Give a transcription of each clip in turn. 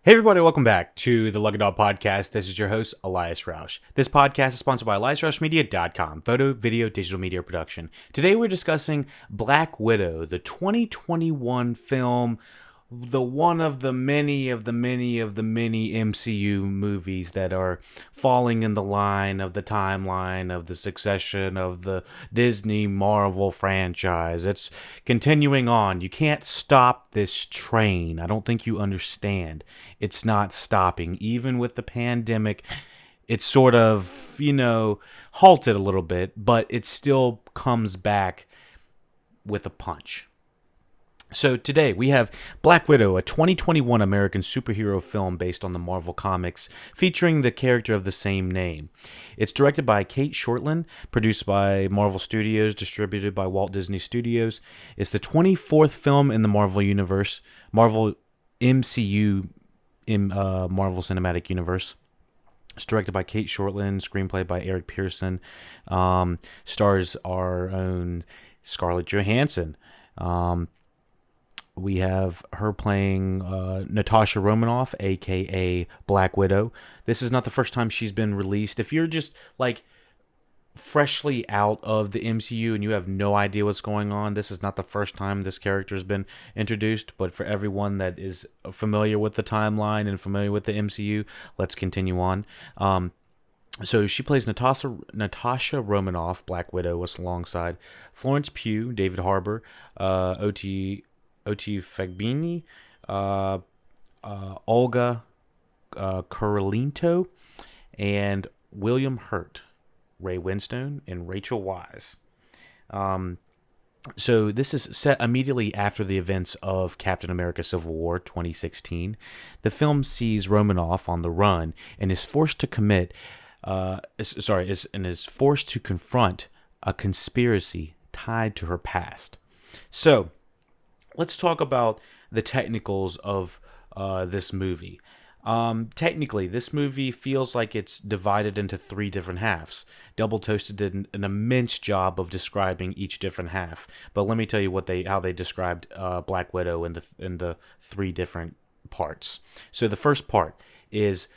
Hey everybody, welcome back to the LuckyDog podcast. This is your host, Elias Roush. This podcast is sponsored by EliasRoushMedia.com, photo, video, digital media production. Today we're discussing Black Widow, the 2021 film, the one of the many MCU movies that are falling in the line of the timeline of the succession of the Disney Marvel franchise. It's continuing on. You can't stop this train. I don't think you understand. It's not stopping. Even with the pandemic, it's sort of, halted a little bit, but it still comes back with a punch. So today we have Black Widow, a 2021 American superhero film based on the Marvel Comics, featuring the character of the same name. It's directed by Kate Shortland, produced by Marvel Studios, distributed by Walt Disney Studios. It's the 24th film in the Marvel Universe, Marvel MCU, Marvel Cinematic Universe. It's directed by Kate Shortland, screenplay by Eric Pearson. Stars our own Scarlett Johansson. We have her playing Natasha Romanoff, a.k.a. Black Widow. This is not the first time she's been released. If you're just, freshly out of the MCU and you have no idea what's going on, this is not the first time this character has been introduced. But for everyone that is familiar with the timeline and familiar with the MCU, let's continue on. So she plays Natasha Romanoff, Black Widow, alongside Florence Pugh, David Harbour, Oti Fagbini, Olga Kurylenko, and William Hurt, Ray Winstone, and Rachel Weisz. So this is set immediately after the events of Captain America Civil War 2016. The film sees Romanoff on the run and is forced to forced to confront a conspiracy tied to her past. So let's talk about the technicals of this movie. Technically, this movie feels like it's divided into three different halves. Double Toasted did an immense job of describing each different half. But let me tell you how they described Black Widow in the three different parts. So the first part is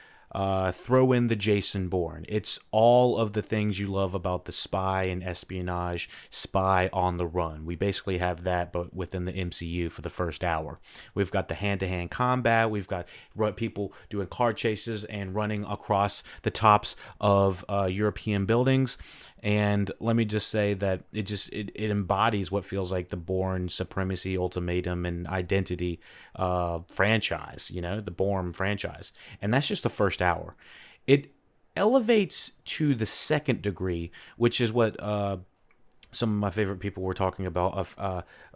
throw in the Jason Bourne. It's all of the things you love about the spy and espionage, spy on the run. We basically have that, but within the MCU for the first hour. We've got the hand-to-hand combat. We've got people doing car chases and running across the tops of European buildings. And let me just say that it embodies what feels like the Bourne Supremacy, Ultimatum, and Identity franchise, the Bourne franchise. And that's just the first hour. It elevates to the second degree, which is what some of my favorite people were talking about, of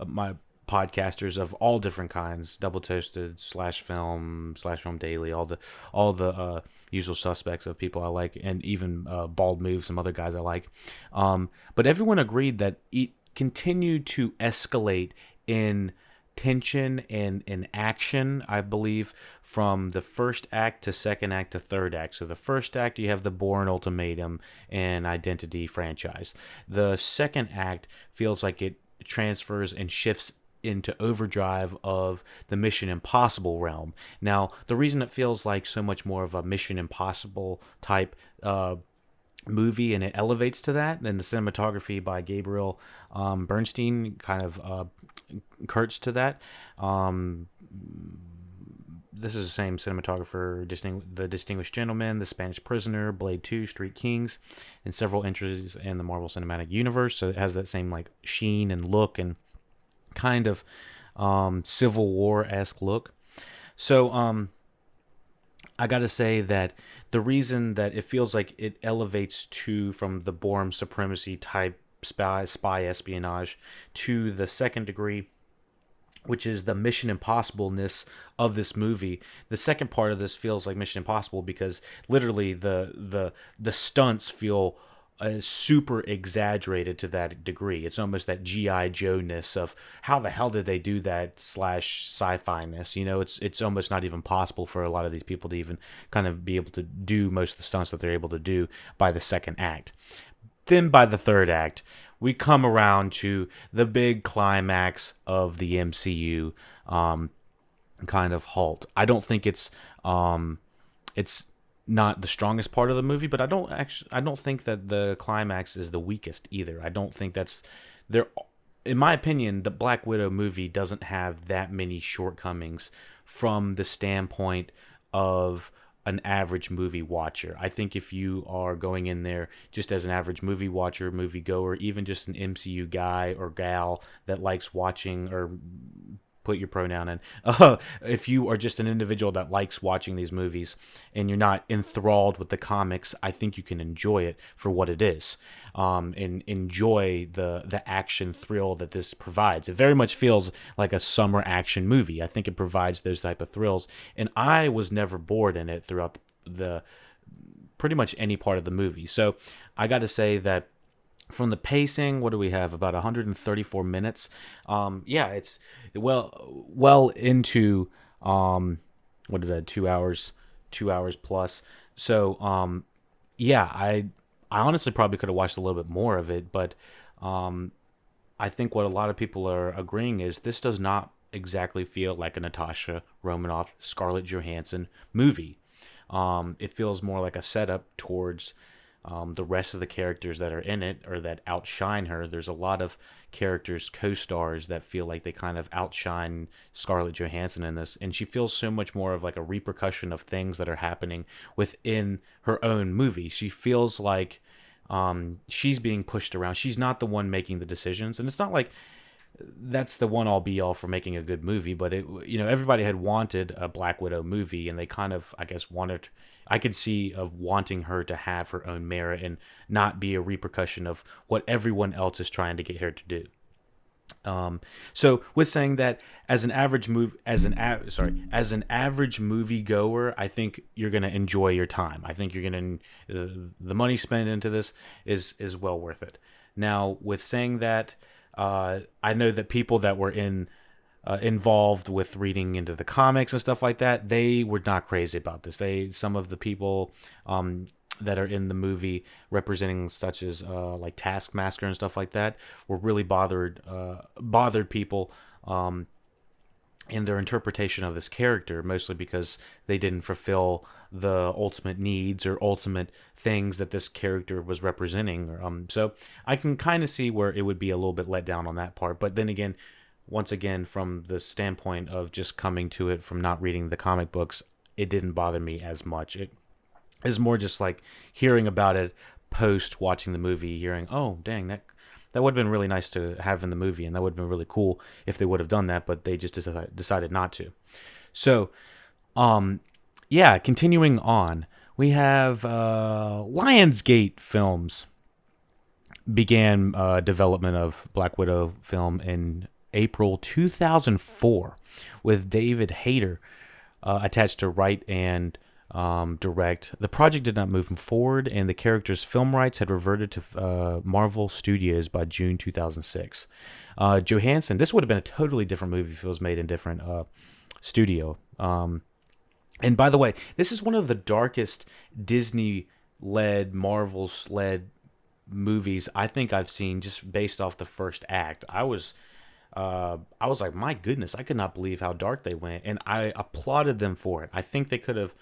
my podcasters of all different kinds, Double Toasted, /film Daily, all the usual suspects of people I like, and even Bald Move, some other guys I like. But everyone agreed that it continued to escalate in tension and in action, I believe, from the first act to second act to third act. So the first act, you have the Bourne Ultimatum and Identity franchise. The second act feels like it transfers and shifts into overdrive of the Mission Impossible realm. Now, the reason it feels like so much more of a Mission Impossible type movie, and it elevates to that, then the cinematography by Gabriel Bernstein kind of curts to that. This is the same cinematographer, The Distinguished Gentleman, The Spanish Prisoner, Blade 2, Street Kings, and several entries in the Marvel Cinematic Universe. So it has that same sheen and look and kind of Civil War-esque look. So I gotta say that the reason that it feels like it elevates from the Bourne Supremacy type spy espionage to the second degree, which is the Mission Impossible-ness of this movie. The second part of this feels like Mission Impossible because literally the stunts feel super exaggerated to that degree. It's almost that G.I. Joe-ness of how the hell did they do that / sci-fi-ness. It's almost not even possible for a lot of these people to even kind of be able to do most of the stunts that they're able to do by the second act. Then by the third act, we come around to the big climax of the MCU. kind of halt. I don't think it's not the strongest part of the movie, but I don't think that the climax is the weakest either. I don't think that's there. In my opinion, the Black Widow movie doesn't have that many shortcomings from the standpoint of an average movie watcher. I think if you are going in there just as an average movie watcher, movie goer, even just an MCU guy or gal that likes watching, or put your pronoun in. If you are just an individual that likes watching these movies and you're not enthralled with the comics, I think you can enjoy it for what it is, and enjoy the action thrill that this provides. It very much feels like a summer action movie. I think it provides those type of thrills, and I was never bored in it throughout the pretty much any part of the movie. So I got to say that from the pacing, what do we have? About 134 minutes. Yeah, it's well into what is that? 2 hours, 2 hours plus. So yeah, I honestly probably could have watched a little bit more of it, but I think what a lot of people are agreeing is this does not exactly feel like a Natasha Romanoff, Scarlett Johansson movie. It feels more like a setup towards the rest of the characters that are in it, or that outshine her. There's a lot of characters, co-stars, that feel like they kind of outshine Scarlett Johansson in this, and she feels so much more of like a repercussion of things that are happening within her own movie. She feels like she's being pushed around. She's not the one making the decisions, and it's not like that's the one all be all for making a good movie, but it, everybody had wanted a Black Widow movie, and they kind of, I guess, wanted. I could see of wanting her to have her own merit and not be a repercussion of what everyone else is trying to get her to do. So with saying that, as an average as an average movie goer, I think you're gonna enjoy your time. I think you're gonna the money spent into this is well worth it. Now, with saying that, I know that people that were involved with reading into the comics and stuff like that, they were not crazy about this. Some of the people that are in the movie representing, such as like Taskmaster and stuff like that, were really bothered people in their interpretation of this character, mostly because they didn't fulfill the ultimate needs or ultimate things that this character was representing. So I can kind of see where it would be a little bit let down on that part. But then again, once again, from the standpoint of just coming to it from not reading the comic books, it didn't bother me as much. It is more just like hearing about it post watching the movie, hearing, oh, dang, that would have been really nice to have in the movie, and that would have been really cool if they would have done that, but they just decided not to. So, yeah, continuing on, we have Lionsgate Films began development of Black Widow film in April 2004, with David Hayter attached to write and direct. The project did not move forward, and the character's film rights had reverted to Marvel Studios by June 2006. Johansson, this would have been a totally different movie if it was made in a different studio. And by the way, this is one of the darkest Disney-led, Marvel-led movies I think I've seen, just based off the first act. I was like, my goodness, I could not believe how dark they went, and I applauded them for it. I think they could have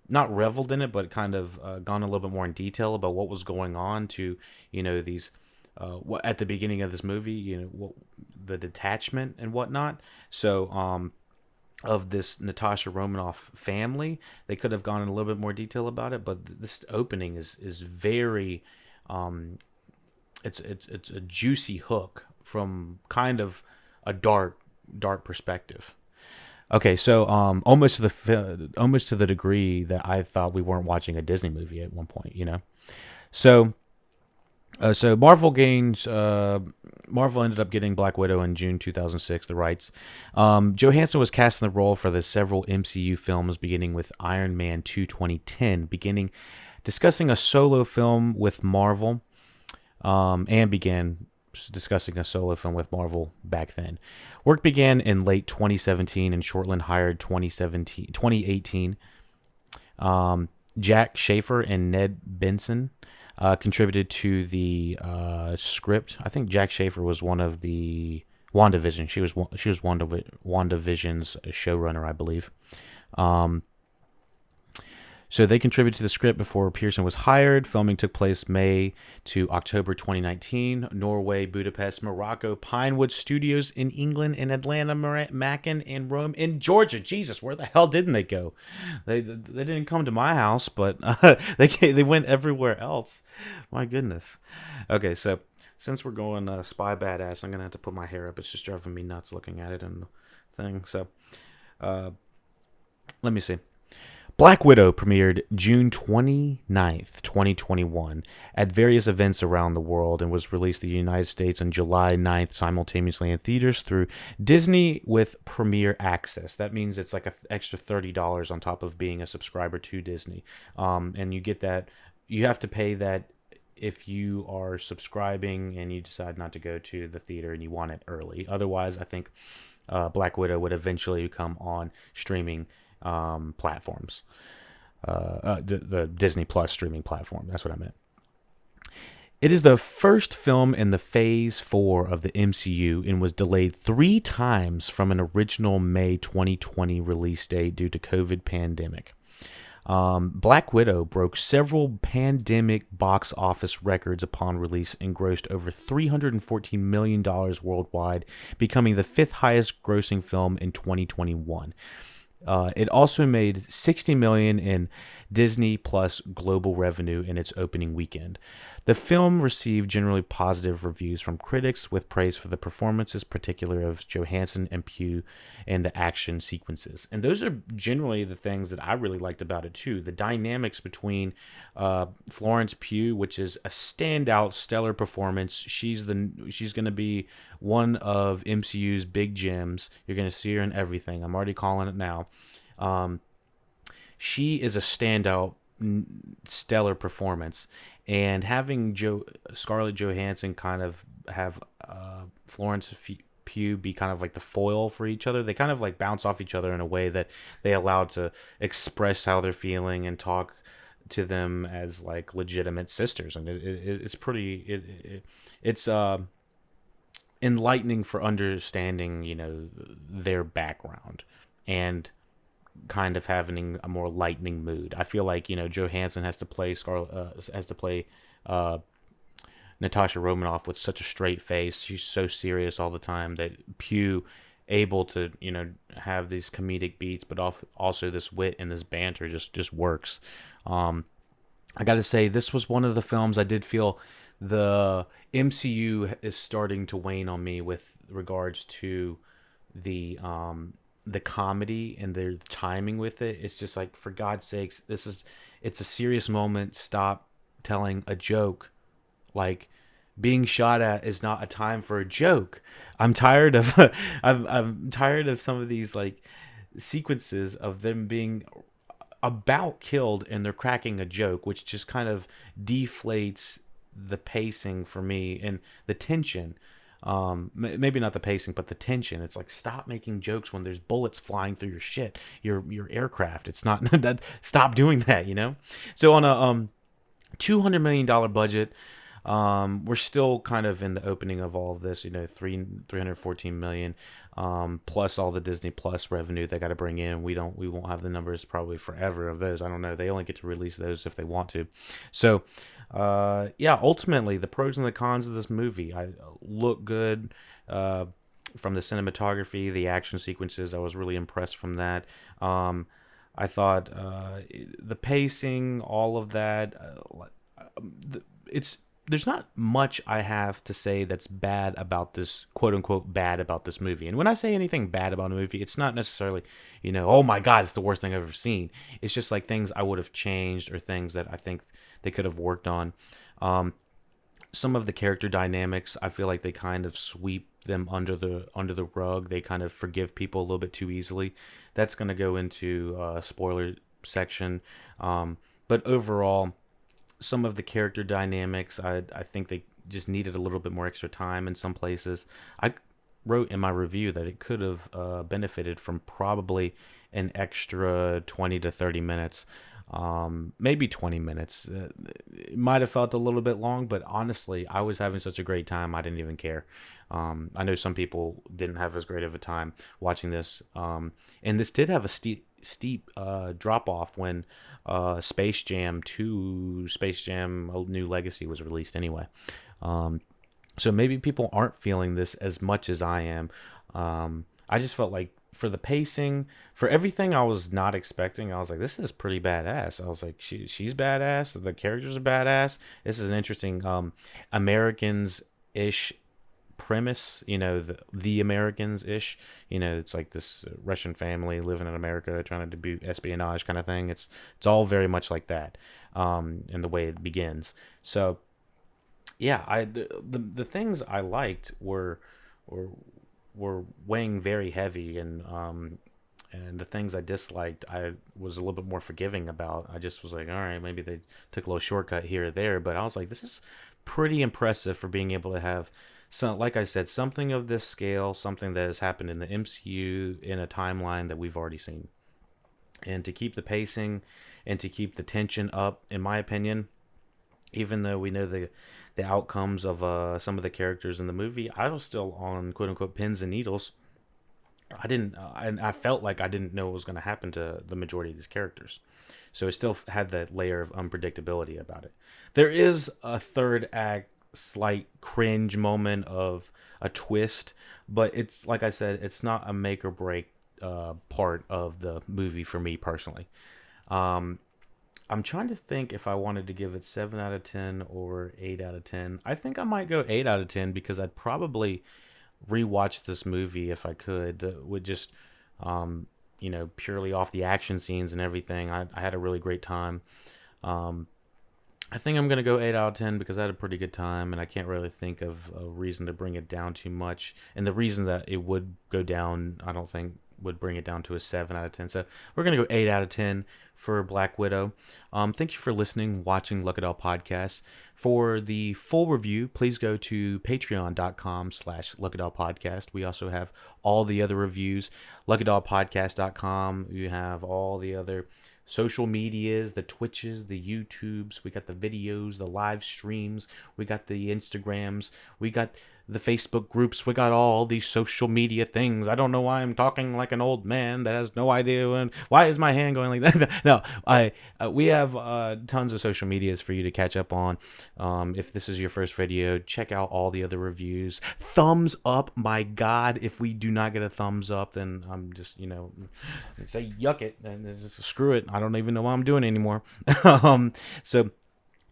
not reveled in it, but kind of gone a little bit more in detail about what was going on to, these, at the beginning of this movie, the detachment and whatnot. So, of this Natasha Romanoff family, they could have gone in a little bit more detail about it, but this opening is very, it's a juicy hook from kind of a dark perspective. Okay, so almost to the degree that I thought we weren't watching a Disney movie at one point, So, Marvel ended up getting Black Widow in June 2006, the rights. Johansson was cast in the role for the several MCU films, beginning with Iron Man 2 2010, discussing a solo film with Marvel, and began discussing a solo film with Marvel back then. Work began in late 2017, and Shortland hired 2018. Jack Schaefer and Ned Benson contributed to the script. I think Jack Schaefer was one of the WandaVision. She was WandaVision's showrunner, I believe. Um, So they contributed to the script before Pearson was hired. Filming took place May to October 2019. Norway, Budapest, Morocco, Pinewood Studios in England, in Atlanta, Macon, and Rome, in Georgia. Jesus, where the hell didn't they go? They didn't come to my house, but they went everywhere else. My goodness. Okay, so since we're going spy badass, I'm gonna have to put my hair up. It's just driving me nuts looking at it and the thing. So let me see. Black Widow premiered June 29th, 2021 at various events around the world and was released in the United States on July 9th simultaneously in theaters through Disney with Premier Access. That means it's like an extra $30 on top of being a subscriber to Disney. And you get that, you have to pay that if you are subscribing and you decide not to go to the theater and you want it early. Otherwise, I think Black Widow would eventually come on streaming platforms, the Disney Plus streaming platform. That's what I meant. It is the first film in the Phase 4 of the MCU and was delayed 3 times from an original May 2020 release date due to COVID pandemic. Black Widow broke several pandemic box office records upon release and grossed over $314 million worldwide, becoming the 5th highest grossing film in 2021. It also made $60 million in Disney Plus global revenue in its opening weekend. The film received generally positive reviews from critics, with praise for the performances, particularly of Johansson and Pugh, and the action sequences. And those are generally the things that I really liked about it too. The dynamics between Florence Pugh, which is a standout, stellar performance. She's going to be one of MCU's big gems. You're going to see her in everything. I'm already calling it now. She is a standout, stellar performance, and having Scarlett Johansson kind of have Florence Pugh be kind of like the foil for each other. They kind of like bounce off each other in a way that they allow to express how they're feeling and talk to them as like legitimate sisters, and it's pretty. It's enlightening for understanding, their background and kind of having a more lightning mood. I feel like Johansson has to play Natasha Romanoff with such a straight face. She's so serious all the time that Pugh able to have these comedic beats, but also this wit and this banter just works. I got to say, this was one of the films I did feel the MCU is starting to wane on me with regards to the comedy and their timing with it. It's just like, for God's sakes, it's a serious moment. Stop telling a joke. Like, being shot at is not a time for a joke. I'm tired of I'm tired of some of these like sequences of them being about killed and they're cracking a joke, which just kind of deflates the pacing for me and the tension. Maybe not the pacing, but the tension. It's like, stop making jokes when there's bullets flying through your shit, your aircraft. It's not that. Stop doing that. So on a $200 million budget, we're still kind of in the opening of all of this. $314 million, plus all the Disney Plus revenue they got to bring in. We won't have the numbers probably forever of those. I don't know. They only get to release those if they want to. So. Ultimately, the pros and the cons of this movie. I look good from the cinematography, the action sequences. I was really impressed from that. I thought the pacing, all of that. There's not much I have to say that's bad about this, quote unquote, bad about this movie. And when I say anything bad about a movie, it's not necessarily, oh my God, it's the worst thing I've ever seen. It's just like things I would have changed or things that I think they could have worked on. Some of the character dynamics, I feel like they kind of sweep them under the rug. They kind of forgive people a little bit too easily. That's going to go into spoiler section. But overall, some of the character dynamics, I think they just needed a little bit more extra time in some places. I wrote in my review that it could have benefited from probably an extra 20 to 30 minutes. maybe 20 minutes. It might have felt a little bit long, but honestly, I was having such a great time, I didn't even care. I know some people didn't have as great of a time watching this, and this did have a steep drop off when Space Jam 2, Space Jam: A New Legacy was released anyway. So maybe people aren't feeling this as much as I am. I just felt like for the pacing, for everything I was not expecting, I was like, this is pretty badass. I was like, she's badass. The characters are badass. This is an interesting Americans ish premise. The Americans ish. It's like this Russian family living in America trying to do espionage kind of thing. It's all very much like that, in the way it begins. So yeah, the things I liked were weighing very heavy, and the things I disliked, I was a little bit more forgiving about. I just was like, all right, maybe they took a little shortcut here or there, but I was like, this is pretty impressive for being able to have some, like I said, something of this scale, something that has happened in the MCU in a timeline that we've already seen, and to keep the pacing and to keep the tension up, in my opinion. Even though we know the outcomes of some of the characters in the movie, I was still on quote unquote pins and needles. I didn't, and I felt like I didn't know what was going to happen to the majority of these characters, so it still had that layer of unpredictability about it. There is a third act slight cringe moment of a twist, but it's like I said, it's not a make or break part of the movie for me personally. I'm trying to think if I wanted to give it 7 out of 10 or 8 out of 10. I think I might go 8 out of 10 because I'd probably rewatch this movie if I could. Would just, purely off the action scenes and everything. I had a really great time. I think I'm going to go 8 out of 10 because I had a pretty good time, and I can't really think of a reason to bring it down too much. And the reason that it would go down, I don't think would bring it down to a 7 out of 10. So we're going to go 8 out of 10 for Black Widow. Thank you for listening, watching LuckyDog Podcast. For the full review, please go to patreon.com/LuckyDog Podcast. We also have all the other reviews. LuckyDogPodcast.com. You have all the other social medias, the Twitches, the YouTubes. We got the videos, the live streams. We got the Instagrams. We got the Facebook groups. We got all these social media things. I don't know why I'm talking like an old man that has no idea. And why is my hand going like that? No, we have tons of social medias for you to catch up on. If this is your first video, check out all the other reviews. Thumbs up, my God. If we do not get a thumbs up, then I'm just, say yuck it and just screw it. I don't even know what I'm doing anymore. So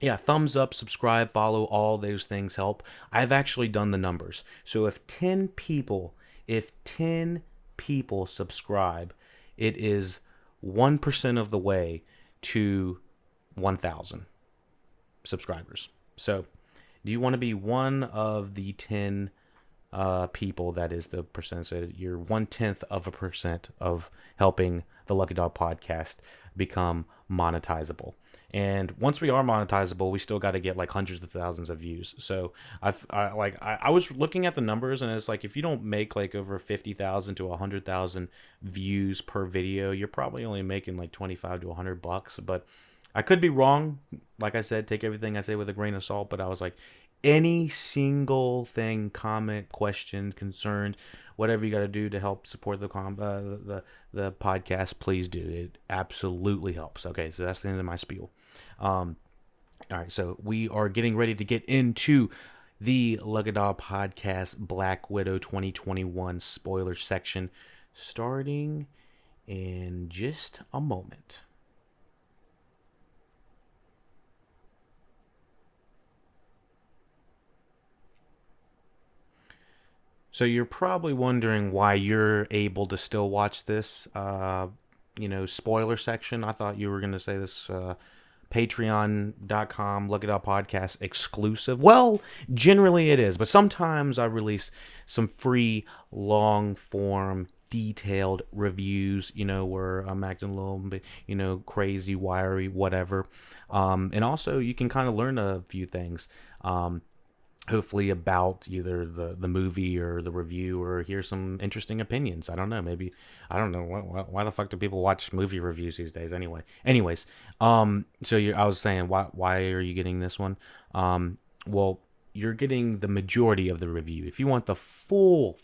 yeah, thumbs up, subscribe, follow, all those things help. I've actually done the numbers. So if 10 people subscribe, it is 1% of the way to 1,000 subscribers. So do you want to be one of the 10 people? That is the percent. So you're 0.1% of helping the Lucky Dog Podcast become monetizable. And once we are monetizable, we still got to get like hundreds of thousands of views. So I was looking at the numbers, and it's like if you don't make like over 50,000 to 100,000 views per video, you're probably only making like $25 to $100. But I could be wrong. Like I said, take everything I say with a grain of salt. But I was like, any single thing, comment, question, concern, whatever you got to do to help support the podcast, please do. It absolutely helps. Okay, so that's the end of my spiel. All right, so we are getting ready to get into the LuckyDog Podcast Black Widow 2021 spoiler section, starting in just a moment. So you're probably wondering why you're able to still watch this, spoiler section. I thought you were going to say this patreon.com Look It Up podcast exclusive. Well, generally it is, but sometimes I release some free long form detailed reviews, where I'm acting a little bit, crazy, wiry, whatever. And also you can kind of learn a few things. hopefully about either the movie or the review, or hear some interesting opinions. I don't know. Maybe I don't know why the fuck do people watch movie reviews these days anyway. Anyways, so I was saying, why are you getting this one? Well, you're getting the majority of the review. If you want the full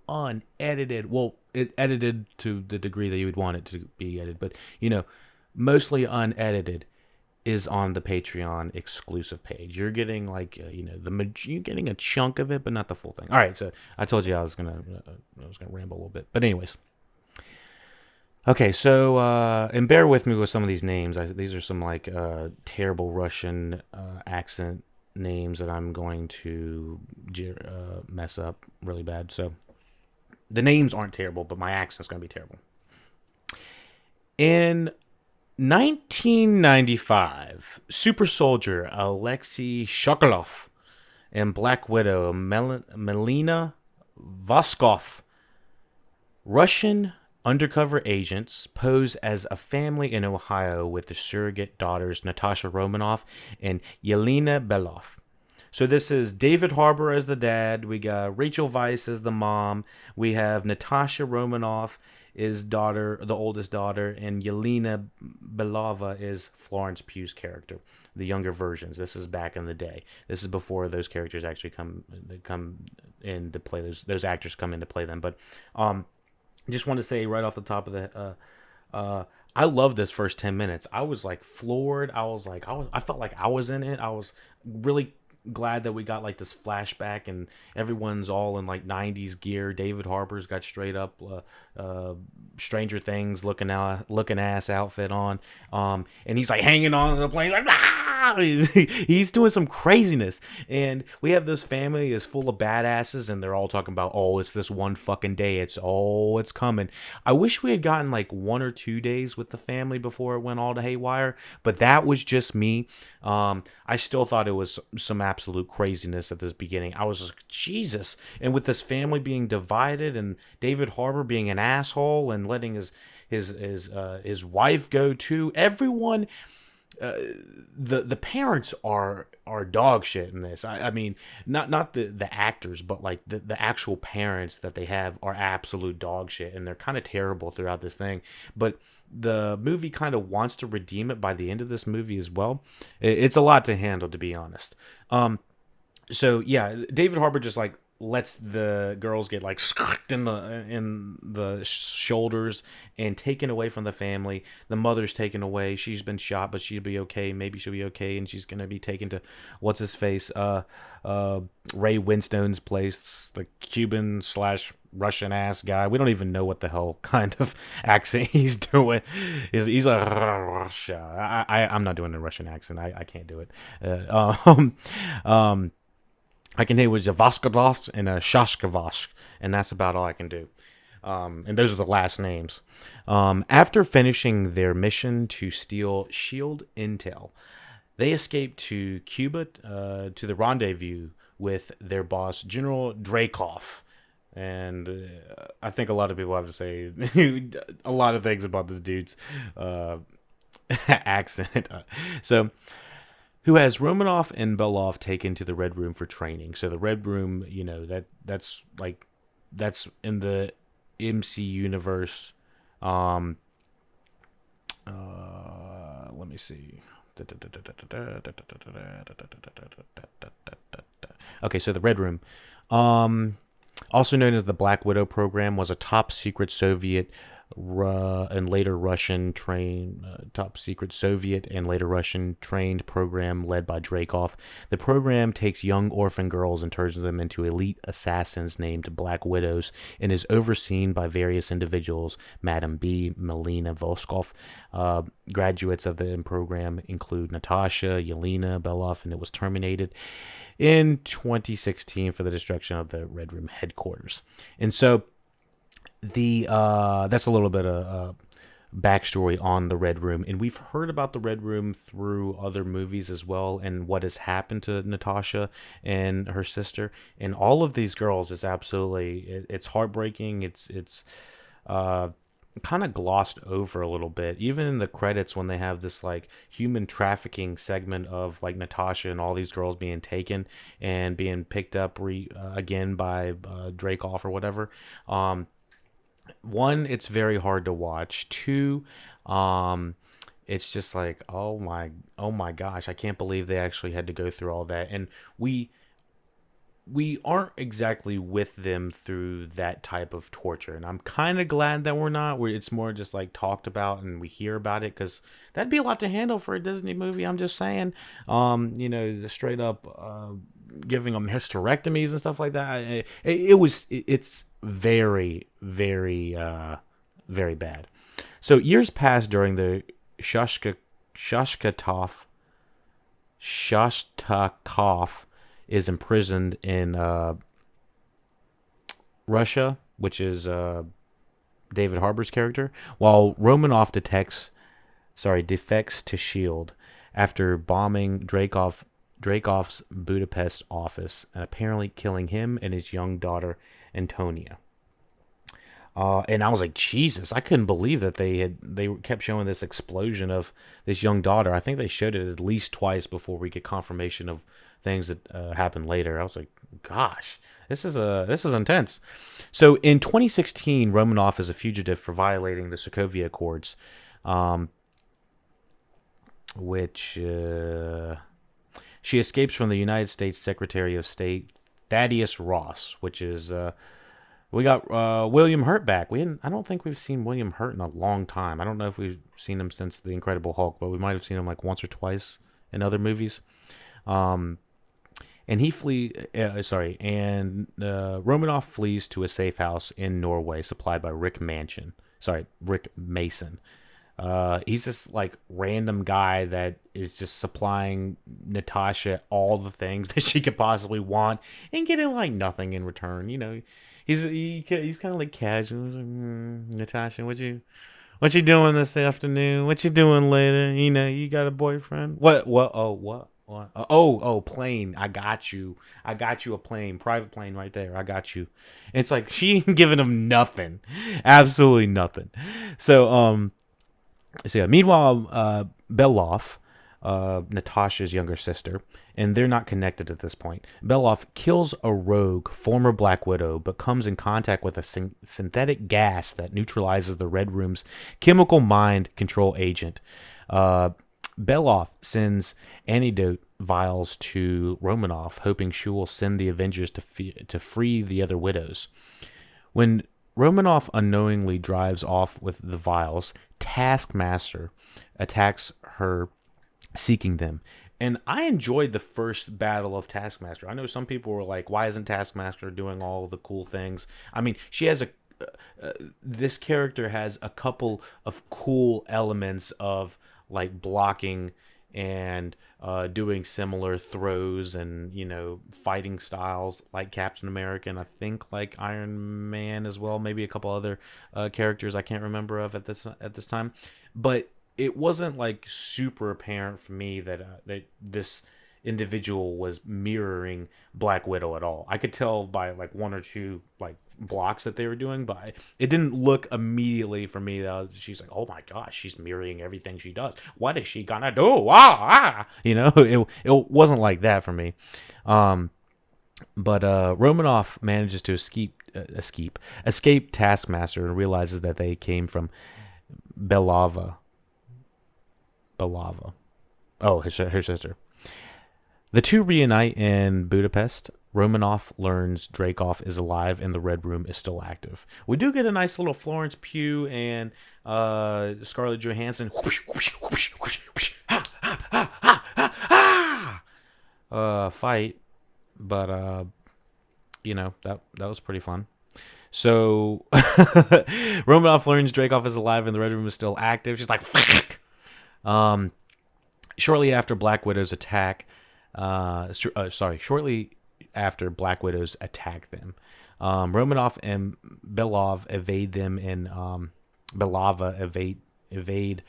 unedited, well, it edited to the degree that you would want it to be edited, but mostly unedited, is on the Patreon exclusive page. You're getting like you're getting a chunk of it, but not the full thing. All right, so I told you I was gonna ramble a little bit, but anyways. Okay, so and bear with me with some of these names. These are some like terrible Russian accent names that I'm going to mess up really bad. So the names aren't terrible, but my accent's going to be terrible. In 1995, Super Soldier Alexei Sokolov and Black Widow Melina Voskov, Russian undercover agents, pose as a family in Ohio with the surrogate daughters Natasha Romanoff and Yelena Belov. So this is David Harbour as the dad. We got Rachel Weisz as the mom. We have Natasha Romanoff is the oldest daughter, and Yelena Belova is Florence Pugh's character, the younger versions. This is back in the day. This is before those characters actually come in to play. Those actors come in to play them. But just want to say right off the top of the I love this first 10 minutes. I was like floored. I felt like I was in it. I was really glad that we got like this flashback and everyone's all in like 90s gear. David Harbour's got straight up Stranger Things looking ass outfit on, and he's like hanging on to the plane like he's doing some craziness. And we have this family is full of badasses, and they're all talking about, oh, it's this one fucking day, it's coming. I wish we had gotten like 1 or 2 days with the family before it went all to haywire, but that was just me. I still thought it was some absolute craziness at this beginning. I was like, Jesus. And with this family being divided and David Harbour being an asshole and letting his wife go too, everyone, the parents are dog shit in this. I mean, not the actors, but like the actual parents that they have are absolute dog shit, and they're kind of terrible throughout this thing. But the movie kind of wants to redeem it by the end of this movie as well. It's a lot to handle, to be honest. So yeah, David Harbour just like lets the girls get like in the shoulders and taken away from the family. The mother's taken away. She's been shot, but she'll be okay. Maybe she'll be okay, and she's gonna be taken to what's his face, Ray Winstone's place, the Cuban / Russian ass guy. We don't even know what the hell kind of accent he's doing. He's like Russia. I'm not doing a Russian accent. I can't do it. I can do a Javaskadovsk and a Shashkavosk, and that's about all I can do. And those are the last names. After finishing their mission to steal SHIELD intel, they escape to Cuba to the rendezvous with their boss, General Dreykov. And I think a lot of people have to say a lot of things about this dude's accent. So, who has Romanoff and Belov taken to the Red Room for training. So the Red Room, that's in the MC universe. Let me see. Okay, so the Red Room, also known as the Black Widow program, was a top secret Soviet and later Russian top secret Soviet and later Russian trained program led by Dreykov. The program takes young orphan girls and turns them into elite assassins named Black Widows, and is overseen by various individuals. Madam B, Melina Voskov. Graduates of the program include Natasha, Yelena Belov, and it was terminated in 2016 for the destruction of the Red Room headquarters. And so that's a little bit of backstory on the Red Room, and we've heard about the Red Room through other movies as well, and what has happened to Natasha and her sister, and all of these girls is absolutely it's heartbreaking. It's kind of glossed over a little bit. Even in the credits, when they have this like human trafficking segment of like Natasha and all these girls being taken and being picked up again by Dracoff or whatever. One, it's very hard to watch. Two, it's just like, oh my gosh, I can't believe they actually had to go through all that. And we aren't exactly with them through that type of torture, and I'm kind of glad that we're not, where it's more just like talked about and we hear about it, because that'd be a lot to handle for a Disney movie. I'm just saying, the straight up giving them hysterectomies and stuff like that. It's very, very, very bad. So years passed during the Shashkatov Shostakov is imprisoned in Russia, which is David Harbour's character, while Romanoff defects to Shield after bombing Dracoff's Budapest office and apparently killing him and his young daughter Antonia. And I was like, Jesus, I couldn't believe that they kept showing this explosion of this young daughter. I think they showed it at least twice before we get confirmation of things that happened later. I was like, gosh, this is intense. So in 2016, Romanoff is a fugitive for violating the Sokovia Accords, which she escapes from the United States Secretary of State Thaddeus Ross, which is we got William Hurt back. I don't think we've seen William Hurt in a long time. I don't know if we've seen him since The Incredible Hulk, but we might have seen him like once or twice in other movies. And Romanoff flees to a safe house in Norway supplied by Rick Mason. He's this like random guy that is just supplying Natasha all the things that she could possibly want and getting like nothing in return. He's kind of like casual. He's like, Natasha, what you doing this afternoon? What you doing later? You got a boyfriend? What? Oh, what? What? Plane. I got you a plane, private plane right there. I got you. And it's like she ain't giving him nothing, absolutely nothing. So yeah. Meanwhile, Beloff, Natasha's younger sister, and they're not connected at this point. Beloff kills a rogue former Black Widow, but comes in contact with a synthetic gas that neutralizes the Red Room's chemical mind control agent. Beloff sends antidote vials to Romanoff, hoping she will send the Avengers to free the other widows. When Romanoff unknowingly drives off with the vials, Taskmaster attacks her, seeking them. And I enjoyed the first battle of Taskmaster. I know some people were like, why isn't Taskmaster doing all the cool things? I mean, she has this character has a couple of cool elements of like blocking and doing similar throws and fighting styles like Captain America, and I think like Iron Man as well, maybe a couple other characters I can't remember of at this time. But it wasn't like super apparent for me that this individual was mirroring Black Widow at all. I could tell by like one or two like blocks that they were doing, but it didn't look immediately for me that she's like, oh my gosh, she's mirroring everything she does. What is she gonna do? It wasn't like that for me. But Romanoff manages to escape Taskmaster and realizes that they came from Belava. Oh, her sister. The two reunite in Budapest. Romanoff learns Dracoff is alive and the Red Room is still active. We do get a nice little Florence Pugh and Scarlett Johansson fight, but that was pretty fun. So Romanoff learns Dracoff is alive and the Red Room is still active. She's like, shortly after Black Widow's attack. Shortly after Black Widows attack them, Romanoff and Belov evade them, and Belava evade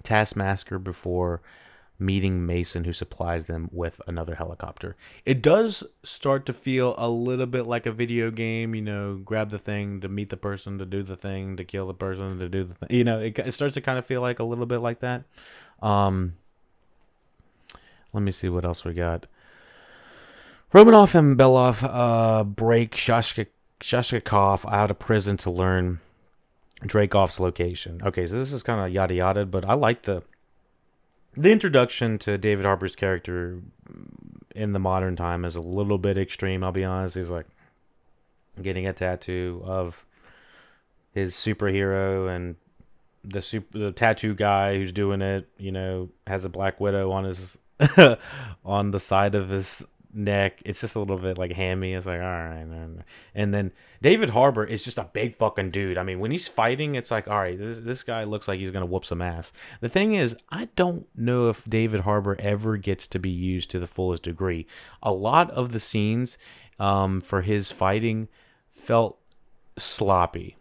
Taskmaster before meeting Mason, who supplies them with another helicopter. It does start to feel a little bit like a video game, grab the thing to meet the person, to do the thing, to kill the person, to do the thing. It starts to kind of feel like a little bit like that. Let me see what else we got. Romanov and Belov break Shashikov out of prison to learn Dreykov's location. Okay, so this is kind of yada yada, but I like the introduction to David Harbour's character in the modern time is a little bit extreme, I'll be honest. He's like getting a tattoo of his superhero, and the tattoo guy who's doing it, has a Black Widow on his on the side of his neck. It's just a little bit like hammy. It's like, all right. And then David Harbour is just a big fucking dude. I mean, when he's fighting, it's like, all right, this guy looks like he's gonna whoop some ass. The thing is, I don't know if David Harbour ever gets to be used to the fullest degree. A lot of the scenes for his fighting felt sloppy.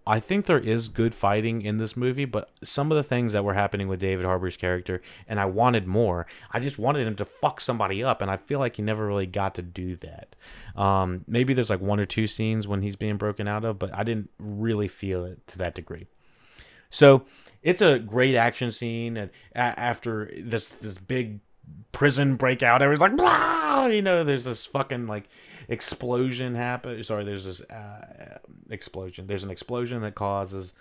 I think there is good fighting in this movie, but some of the things that were happening with David Harbour's character, and I wanted more. I just wanted him to fuck somebody up, and I feel like he never really got to do that. Maybe there's like one or two scenes when he's being broken out of, but I didn't really feel it to that degree. So it's a great action scene, and after this big prison breakout, everyone's like, blah! There's this fucking like explosion happen. Sorry, there's this explosion. There's an explosion that causes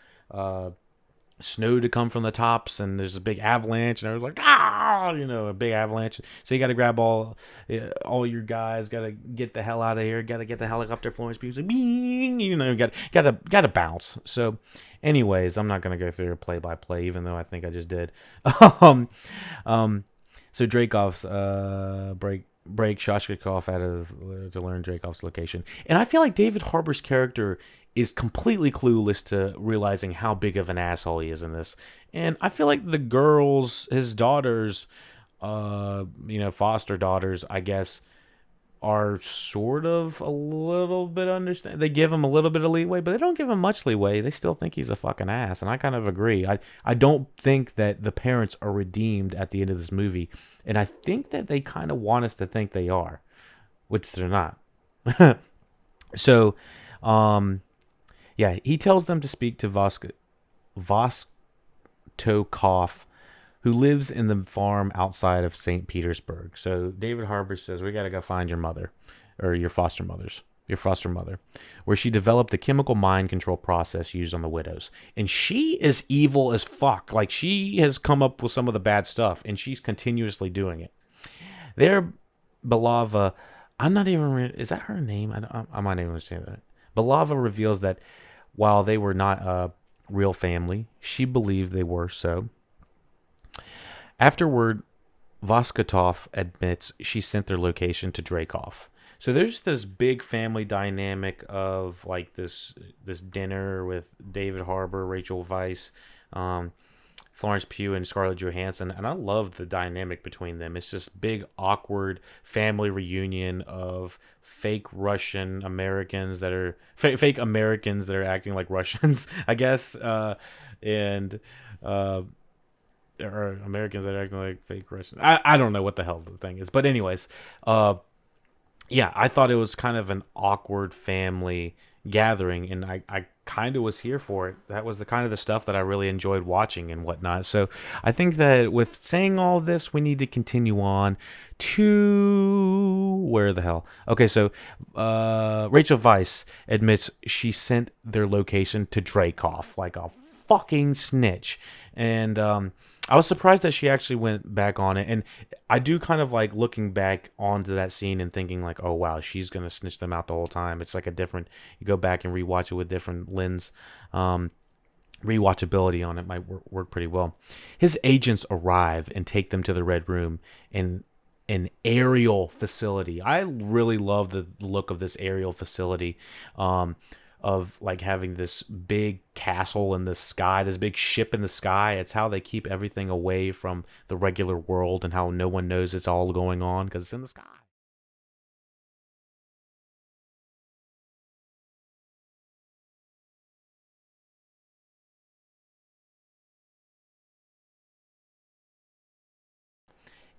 snow to come from the tops, and there's a big avalanche, and everyone's like, a big avalanche. So you got to grab all your guys, got to get the hell out of here, got to get the helicopter flowing speed, like, got to bounce. So, anyways, I'm not gonna go through a play by play, even though I think I just did. So Dreykov's break Shashikov out of to learn Dreykov's location, and I feel like David Harbour's character is completely clueless to realizing how big of an asshole he is in this. And I feel like the girls, his daughters, foster daughters, I guess, are sort of a little bit understand. They give him a little bit of leeway, but they don't give him much leeway. They still think he's a fucking ass, and I kind of agree. I don't think that the parents are redeemed at the end of this movie, and I think that they kind of want us to think they are, which they're not. So, yeah, he tells them to speak to Vostokov, who lives in the farm outside of St. Petersburg. So David Harbour says, we got to go find your mother, or your foster mother, where she developed the chemical mind control process used on the widows. And she is evil as fuck. Like, she has come up with some of the bad stuff, and she's continuously doing it. There, Belava, I'm not even, is that her name? I'm not even saying that. Belava reveals that while they were not a real family, she believed they were so. Afterward, Voskotov admits she sent their location to Dreykov. So there's this big family dynamic of like this dinner with David Harbour, Rachel Weisz, Florence Pugh, and Scarlett Johansson, and I love the dynamic between them. It's this big awkward family reunion of fake Russian Americans that are fake Americans that are acting like Russians, I guess, and or Americans that are acting like fake Russians. I don't know what the hell the thing is, but anyways, yeah, I thought it was kind of an awkward family gathering, and I kind of was here for it. That was the kind of the stuff that I really enjoyed watching and whatnot. So I think that with saying all this, we need to continue on to where the hell? Okay, so Rachel Weisz admits she sent their location to Dreykov like a fucking snitch, and I was surprised that she actually went back on it, and I do kind of like looking back onto that scene and thinking like, oh wow, she's gonna snitch them out the whole time. It's like a different, you go back and rewatch it with different lens. Rewatchability on it might work pretty well. His agents arrive and take them to the Red Room in an aerial facility. I really love the look of this aerial facility. Of like having this big castle in the sky, this big ship in the sky. It's how they keep everything away from the regular world and how no one knows it's all going on because it's in the sky.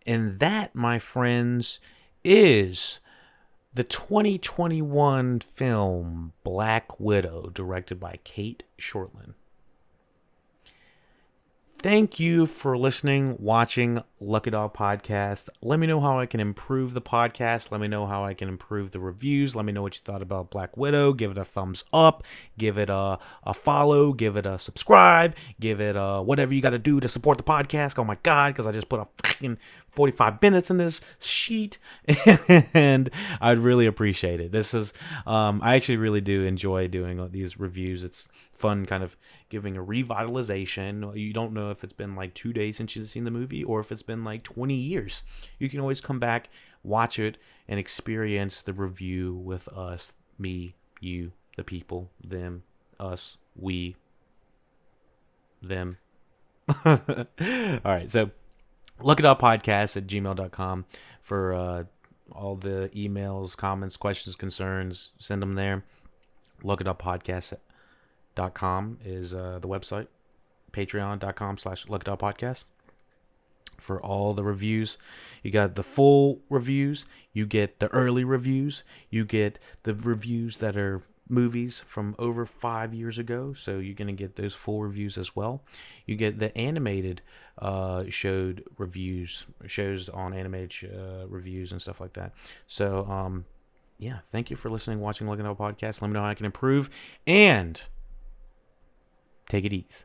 And that, my friends, is the 2021 film Black Widow, directed by Kate Shortland. Thank you for listening, watching Lucky Dog Podcast. Let me know how I can improve the podcast. Let me know how I can improve the reviews. Let me know what you thought about Black Widow. Give it a thumbs up. Give it a follow. Give it a subscribe. Give it whatever you got to do to support the podcast. Oh my God, because I just put a fucking 45 minutes in this sheet, and I'd really appreciate it. This is, I actually really do enjoy doing these reviews. It's fun kind of giving a revitalization. You don't know if it's been like 2 days since you've seen the movie or if it's been like 20 years. You can always come back, watch it, and experience the review with us, me, you, the people, them, us, we, them. All right, so lookitupodcast@gmail.com for all the emails, comments, questions, concerns. Send them there. lookituppodcast.com is the website. Patreon.com/lookituppodcast for all the reviews. You got the full reviews. You get the early reviews. You get the reviews that are movies from over 5 years ago, so you're going to get those full reviews as well. You get the animated shows on animated reviews and stuff like that. So yeah, thank you for listening, watching, looking at our podcast. Let me know how I can improve, and take it easy.